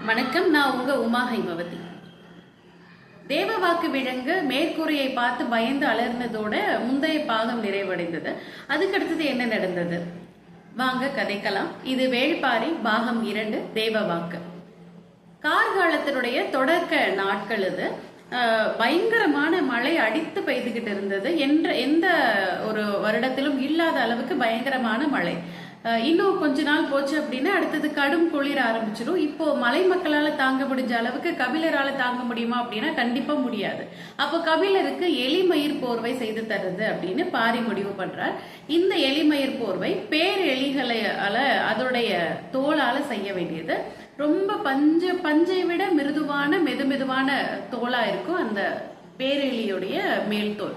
வணக்கம். நான் உங்க உமா ஹைமவதி. தேவவாக்கு விலங்கு மேற்கூரையை பார்த்து பயந்து அலர்னதோட முந்தைய பாகம் நிறைவடைந்தது. அதுக்கடுத்தது என்ன நடந்தது வாங்க கதைக்கலாம். இது வேள்பாரி பாகம் 2 தேவவாக்கு. கார்காலத்தினுடைய தொடக்க நாட்கள் இது. பயங்கரமான மழை அடித்து பெய்துகிட்டு இருந்தது. எந்த ஒரு வருடத்திலும் இல்லாத அளவுக்கு பயங்கரமான மழை. இன்னும் கொஞ்ச நாள் போச்சு அப்படின்னா அடுத்தது கடும் குளிர ஆரம்பிச்சிடும். இப்போ மலை மக்களால தாங்க முடிஞ்ச அளவுக்கு கபிலரால தாங்க முடியுமா அப்படின்னா கண்டிப்பா முடியாது. அப்போ கபிலருக்கு எலிமயிர் போர்வை செய்து தருது அப்படின்னு பாரி முடிவு பண்றார். இந்த எலிமயிர் போர்வை பேரெலிகளால அதோடைய தோளால செய்ய வேண்டியது. ரொம்ப பஞ்சை விட மெதுமெதுவான தோலா இருக்கும் அந்த பேரெலியுடைய மேல் தோல்.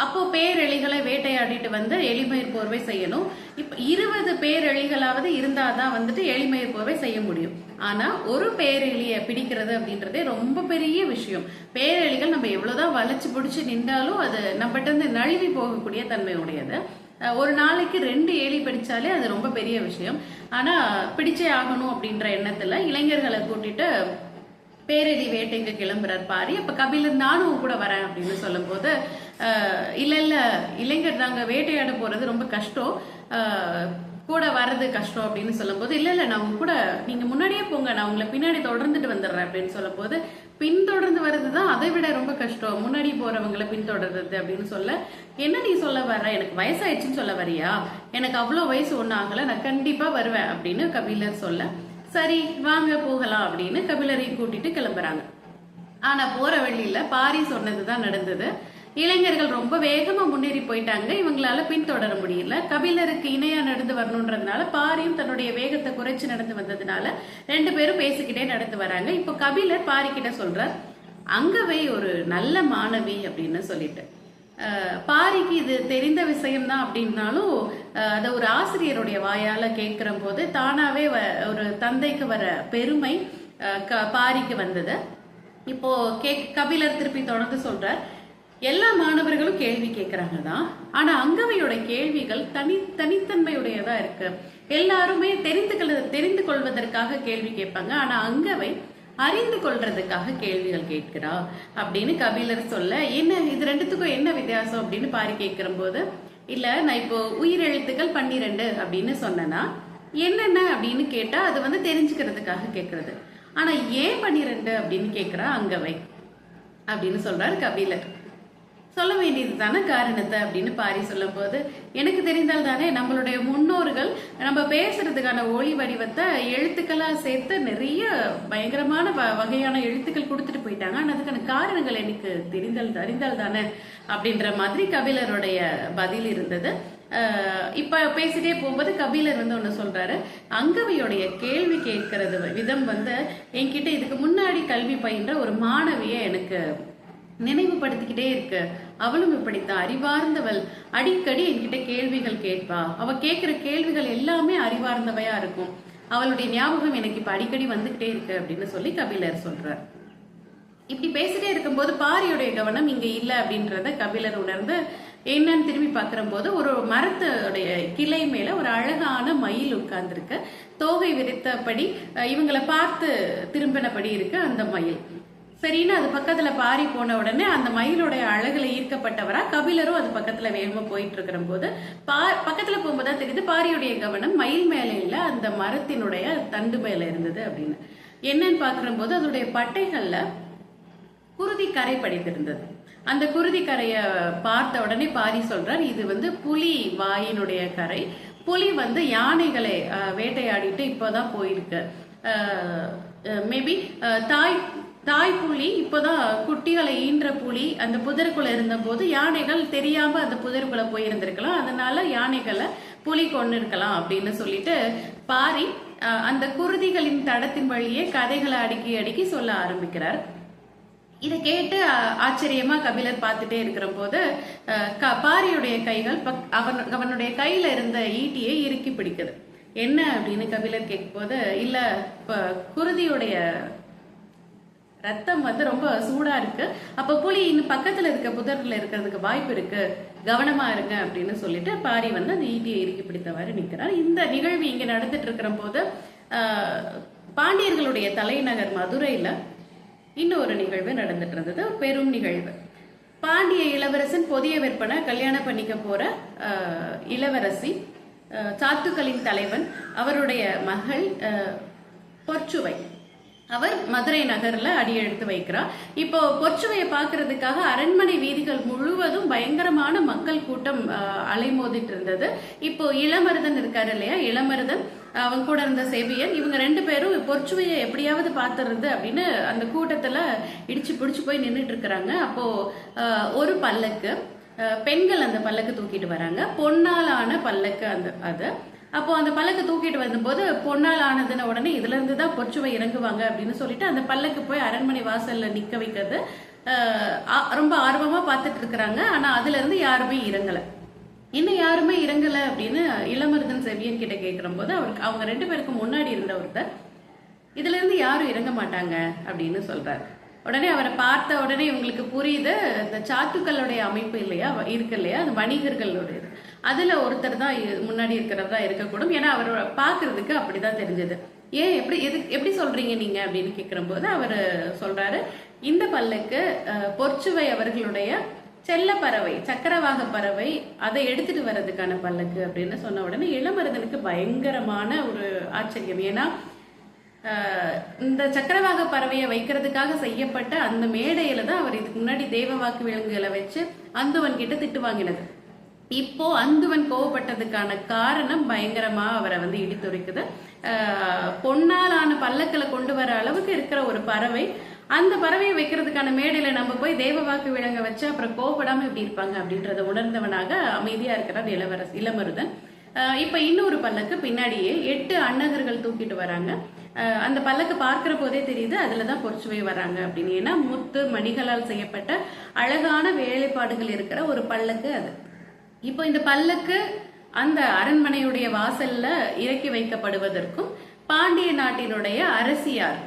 அப்போ பேரெலிகளை வேட்டையாடிட்டு வந்து எலிமயிர் போர்வை செய்யணும். இப்ப 20 பேரெலிகளாவது இருந்தாதான் வந்துட்டு எலிமயிர் போர்வை செய்ய முடியும். ஆனா ஒரு பேரெலிய பிடிக்கிறது அப்படின்றதே ரொம்ப பெரிய விஷயம். பேரெலிகள் நம்ம எவ்வளவுதான் வளைச்சு பிடிச்சு நின்றாலும் அது நம்மகிட்ட இருந்து நழுவி போகக்கூடிய தன்மை உடையது. ஒரு நாளைக்கு 2 எலி பிடிச்சாலே அது ரொம்ப பெரிய விஷயம். ஆனா பிடிச்சே ஆகணும் அப்படின்ற எண்ணத்துல இளைஞர்களை கூட்டிட்டு பேரெலி வேட்டைக்கு கிளம்புறார் பாரி. அப்ப கபிலர் நானும் கூட வரேன் அப்படின்னு சொல்லும் போது இல்ல இளைஞர் நாங்க வேட்டையாட போறது ரொம்ப கஷ்டம், கூட வர்றது கஷ்டம் அப்படின்னு சொல்லும் போது இல்ல நான் உங்க கூட நீங்க முன்னாடியே போங்க, நான் உங்களை பின்னாடி தொடர்ந்துட்டு வந்துடுறேன் அப்படின்னு சொல்லும் போது பின்தொடர்ந்து வர்றதுதான் அதை விட ரொம்ப கஷ்டம், முன்னாடி போறவங்களை பின்தொடர்றது அப்படின்னு சொல்ல என்ன நீ சொல்ல வர்ற, எனக்கு வயசாயிடுச்சுன்னு சொல்ல வரியா, எனக்கு அவ்வளோ வயசு ஒன்றும் ஆகல, நான் கண்டிப்பா வருவேன் அப்படின்னு கபிலர் சொல்ல சரி வாங்க போகலாம் அப்படின்னு கபிலரை கூட்டிட்டு கிளம்புறாங்க. ஆனா போற வழியில பாரி சொன்னதுதான் நடந்தது. இளைஞர்கள் ரொம்ப வேகமா முன்னேறி போயிட்டாங்க. இவங்களால பின்தொடர முடியல. கபிலருக்கு இணையா நடந்து வரணும்ன்றதுனால பாரியும் தன்னுடைய வேகத்தை குறைச்சு நடந்து வந்ததுனால 2 பேரும் பேசிக்கிட்டே நடந்து வராங்க. இப்போ கபிலர் பாரி கிட்ட சொல்றார், அங்கவை ஒரு நல்ல மாணவி அப்படின்னு சொல்லிட்டு. பாரிக்கு இது தெரிந்த விஷயம்தான் அப்படின்னாலும் அதை ஒரு ஆசிரியருடைய வாயால கேட்கிற போது தானாவே ஒரு தந்தைக்கு வர பெருமை பாரிக்கு வந்தது. இப்போ கபிலர் திருப்பி தொடர்ந்து சொல்றார், எல்லா மாணவர்களும் கேள்வி கேட்கறாங்க தான், ஆனா அங்கவையோட கேள்விகள் தனித்தன்மையுடையதா இருக்கு. எல்லாருமே தெரிந்து கொள்வதற்காக கேள்வி கேட்பாங்க, ஆனா அங்கவை அறிந்து கொள்றதுக்காக கேள்விகள் கேட்கிறா அப்படின்னு கபிலர் சொல்ல என்ன இது ரெண்டுத்துக்கும் என்ன வித்தியாசம் அப்படின்னு பாரி கேட்கிற போது இல்ல நான் இப்போ உயிரெழுத்துக்கள் 12 அப்படின்னு சொன்னா என்னென்ன அப்படின்னு கேட்டா அது வந்து தெரிஞ்சுக்கிறதுக்காக கேட்கறது, ஆனா ஏன் 12 அப்படின்னு கேட்கிறா அங்கவை அப்படின்னு சொல்றாரு கபிலர். சொல்ல வேண்டியது தானே காரணத்தை அப்படின்னு பாரி சொல்லும் போது எனக்கு தெரிந்தால் தானே நம்மளுடைய முன்னோர்கள் நம்ம பேசுறதுக்கான ஒளி வடிவத்தை எழுத்துக்களா சேர்த்து நிறைய பயங்கரமான வகையான எழுத்துக்கள் கொடுத்துட்டு போயிட்டாங்க. ஆனா அதுக்கான காரணங்கள் எனக்கு தெரிந்தால் தானே அப்படின்ற மாதிரி கபிலருடைய பதில் இருந்தது. இப்ப பேசிட்டே போகும்போது கபிலர் வந்து ஒண்ணு சொல்றாரு, அங்கவையுடைய கேள்வி கேட்கறது விதம் வந்து என்கிட்ட இதுக்கு முன்னாடி கல்வி பயின்ற ஒரு மாணவிய எனக்கு நினைவுபடுத்திக்கிட்டே இருக்கு. அவளும் இப்படித்தான் அறிவார்ந்தவள், அடிக்கடி என்கிட்ட கேள்விகள் கேட்பா, அவ கேட்கிற கேள்விகள் எல்லாமே அறிவார்ந்தவையா இருக்கும், அவளுடைய ஞாபகம் எனக்கு இப்ப அடிக்கடி வந்துகிட்டே இருக்கு அப்படின்னு சொல்லி கபிலர் சொல்றார். இப்படி பேசிட்டே இருக்கும்போது பாரியுடைய கவனம் இங்க இல்ல அப்படின்றத கபிலர் உணர்ந்து என்னன்னு திரும்பி பாக்குற போது ஒரு மரத்துடைய கிளை மேல ஒரு அழகான மயில் உட்கார்ந்துருக்கு. தோகை விரித்தபடி இவங்களை பார்த்து திரும்பினபடி இருக்கு அந்த மயில். சரின்னு அது பக்கத்துல பாரி போன உடனே அந்த மயிலுடைய அழகுல ஈர்க்கப்பட்டவரா கபிலரும் அது பக்கத்துல வேகமா போயிட்டு இருக்கிற போது பக்கத்துல போகும்போதுதான் தெரியுது பாரியுடைய கவனம் மயில் மேல இல்ல அந்த மரத்தினுடைய தண்டு மேல இருந்தது அப்படின்னு. என்னன்னு பாக்குற போது அதோடைய பட்டைகள்ல குருதி கரை படித்திருந்தது. அந்த குருதி கரைய பார்த்த உடனே பாரி சொல்றார், இது வந்து புலி வாயினுடைய கரை. புலி வந்து யானைகளை வேட்டையாடிட்டு இப்போதான் போயிருக்கு. மேபி தாய் புலி இப்போதான் குட்டிகளை ஈன்ற புலி அந்த புதருக்குள்ள இருந்த போது யானைகள் தெரியாம அந்த புதருக்குள்ள போயிருந்திருக்கலாம், அதனால யானைகளை புலி கொண்டு இருக்கலாம் அப்படின்னு சொல்லிட்டு பாரி அந்த குருதிகளின் தடத்தின் வழியே கதைகளை அடுக்கி சொல்ல ஆரம்பிக்கிறார். இதை கேட்டு ஆச்சரியமா கபிலர் பார்த்துட்டே இருக்கிற போது பாரியுடைய கைகள் அவனுடைய கையில இருந்த ஈட்டியை இறுக்கி பிடிக்குது. என்ன அப்படின்னு கபிலர் கேட்கும் போது இல்ல குருதியுடைய ரத்தம் வந்து ரொம்ப சூடா இருக்கு, அப்ப புலி இன்னும் பக்கத்துல இருக்க புதர்ல இருக்கிறதுக்கு வாய்ப்பு இருக்கு, கவனமா இருங்க அப்படின்னு சொல்லிட்டு பாரி வந்து அந்த ஈட்டியை இறுக்கி பிடித்தவாறு நிற்கிறார். இந்த நிகழ்வு இங்க நடந்துட்டு இருக்கிற போது பாண்டியர்களுடைய தலைநகர் மதுரையில இன்னொரு நிகழ்வு நடந்துட்டு இருந்தது, பெரும் நிகழ்வு. பாண்டிய இளவரசன் பொதிய விற்பனை கல்யாணம் பண்ணிக்க போற இளவரசி சாத்துக்களின் தலைவன் அவருடைய மகள் பொற்சுவை, அவர் மதுரை நகர்ல அடியெடுத்து வைக்கிறார். இப்போ பொற்சுவையை பார்க்கறதுக்காக அரண்மனை வீதிகள் முழுவதும் பயங்கரமான மக்கள் கூட்டம் அலைமோதிட்டு இருந்தது. இப்போ இளமருதன் இருக்காரு இல்லையா, இளமருதன் அவங்க கூட இருந்த செவியன், இவங்க 2 பேரும் பொற்சுவையை எப்படியாவது பார்த்துருது அப்படின்னு அந்த கூட்டத்துல இடிச்சு பிடிச்சு போய் நின்றுட்டு இருக்கிறாங்க. அப்போ ஒரு பல்லக்கு, பெண்கள் அந்த பல்லக்கு தூக்கிட்டு வராங்க, பொன்னாலான பல்லக்கு அது. அப்போ அந்த பல்லக்கு தூக்கிட்டு வந்தபோது பொன்னால் ஆனதுன உடனே இதுல இருந்து தான் பொற்சுவை இறங்குவாங்க அப்படின்னு சொல்லிட்டு அந்த பல்லக்கு போய் அரண்மனை வாசல்ல நிக்க வைக்கிறது ரொம்ப ஆர்வமா பார்த்துட்டு இருக்கிறாங்க. ஆனா அதுல இருந்து யாருமே இறங்கல. இன்னும் யாருமே இறங்கல அப்படின்னு இளமருதன் செவியன் கிட்ட கேட்கிற போது அவங்க 2 பேருக்கு முன்னாடி இருந்த ஒருத்தர் இதுல இருந்து யாரும் இறங்க மாட்டாங்க அப்படின்னு சொல்றாரு. உடனே அவரை பார்த்த உடனே இவங்களுக்கு புரியுது, இந்த சாத்துக்களுடைய அமைப்பு இல்லையா இருக்கு இல்லையா, அது வணிகர்களுடைய அதுல ஒருத்தர் தான் முன்னாடி இருக்கிறதா இருக்கக்கூடும். ஏன்னா அவர் பாக்குறதுக்கு அப்படிதான் தெரிஞ்சது. ஏன் எப்படி சொல்றீங்க நீங்க அப்படின்னு கேட்கிற போது அவர் சொல்றாரு, இந்த பல்லக்கு பொற்சுவை அவர்களுடைய செல்ல பறவை, சக்கரவாக பறவை, அதை எடுத்துட்டு வர்றதுக்கான பல்லக்கு அப்படின்னு சொன்ன உடனே இளமருதனுக்கு பயங்கரமான ஒரு ஆச்சரியம். ஏன்னா இந்த சக்கரவாக பறவையை வைக்கிறதுக்காக செய்யப்பட்ட அந்த மேடையில தான் அவர் இதுக்கு முன்னாடி தேவ வாக்கு விலங்குகளை வச்சு அந்துவன் கிட்ட திட்டு வாங்கினது. இப்போ அந்துவன் கோவப்பட்டதுக்கான காரணம் பயங்கரமா அவரை இடித்துரைக்குது. பொன்னாலான பல்லக்களை கொண்டு வர அளவுக்கு இருக்கிற ஒரு பறவை, அந்த பறவையை வைக்கிறதுக்கான மேடையில நம்ம போய் தேவ வாக்கு விலங்க வச்சு அப்புறம் கோவப்படாம எப்படி இருப்பாங்க அப்படின்றத உணர்ந்தவனாக அமைதியா இருக்கிறார் இளமருதன். இப்ப இன்னொரு பல்லக்கு பின்னாடியே 8 அன்னகர்கள் தூக்கிட்டு வராங்க. அந்த பல்லக்கு பார்க்கிற போதே தெரியுது அதுலதான் பொற்சுவை வராங்க அப்படின்னு. ஏன்னா முத்து மணிகளால் செய்யப்பட்ட அழகான வேலைப்பாடுகள் இருக்கிற ஒரு பல்லக்கு அது. இப்போ இந்த பல்லக்கு அந்த அரண்மனையுடைய வாசல்ல இறக்கி வைக்கப்படுவதற்கும் பாண்டிய நாட்டினுடைய அரசியார்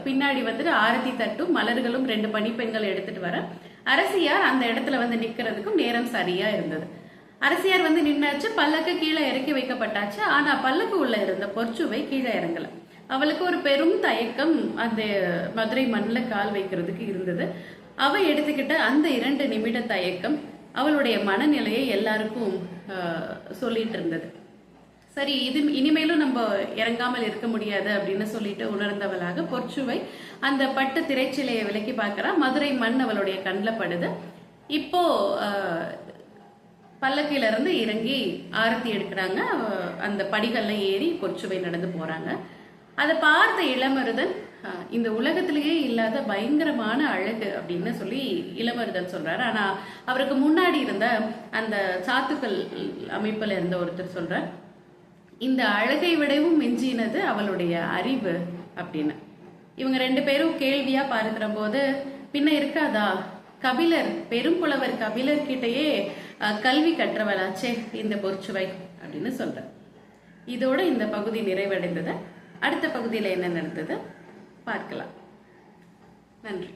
பின்னாடி ஆரத்தி தட்டும் மலர்களும் 2 பணிப்பெண்கள் எடுத்துட்டு வர அரசியார் அந்த இடத்துல நிக்கிறதுக்கும் நேரம் சரியா இருந்தது. அரசியார் நின்னாச்சு, பல்லக்கு கீழே இறக்கி வைக்கப்பட்டாச்சு. ஆனா பல்லக்கு உள்ள இருந்த பொற்சுவை கீழே இறங்கல. அவளுக்கு ஒரு பெரும் தயக்கம் அந்த மதுரை மண்ணில் கால் வைக்கிறதுக்கு இருந்தது. அவ எடுத்துக்கிட்ட அந்த 2 நிமிட தயக்கம் அவளுடைய மனநிலையை எல்லாருக்கும் சொல்லிட்டு இருந்தது. சரி, இது இனிமேலும் நம்ம இறங்காமல் இருக்க முடியாது அப்படின்னு சொல்லிட்டு உணர்ந்தவளாக பொற்சுவை அந்த பட்டு திரைச்சிலையை விலக்கி பார்க்கறா. மதுரை மண் அவளுடைய கண்ணில் படுது. இப்போ பல்லக்கில இருந்து இறங்கி ஆரத்தி எடுக்கிறாங்க. அந்த படிகள்ல ஏறி பொற்சுவை நடந்து போறாங்க. அதை பார்த்த இளமருதன், இந்த உலகத்திலேயே இல்லாத பயங்கரமான அழகு அப்படின்னு சொல்லி இளமருதன் சொல்றாரு. ஆனா அவருக்கு முன்னாடி இருந்த அந்த சாத்துக்கள் அமைப்புல இருந்த ஒருத்தர் சொல்றார், இந்த அழகை விடவும் மிஞ்சினது அவளுடைய அறிவு அப்படின்னு. இவங்க 2 பேரும் கேள்வியா பார்க்கிற போது, பின்ன இருக்காதா கபிலர், பெரும்புலவர் கபிலர் கிட்டயே கல்வி கற்றவளாச்சே இந்த பொற்சுவை அப்படின்னு சொல்ற. இதோட இந்த பகுதி நிறைவடைந்தது. அடுத்த பகுதியில் என்ன நடந்தது பார்க்கலாம். நன்றி.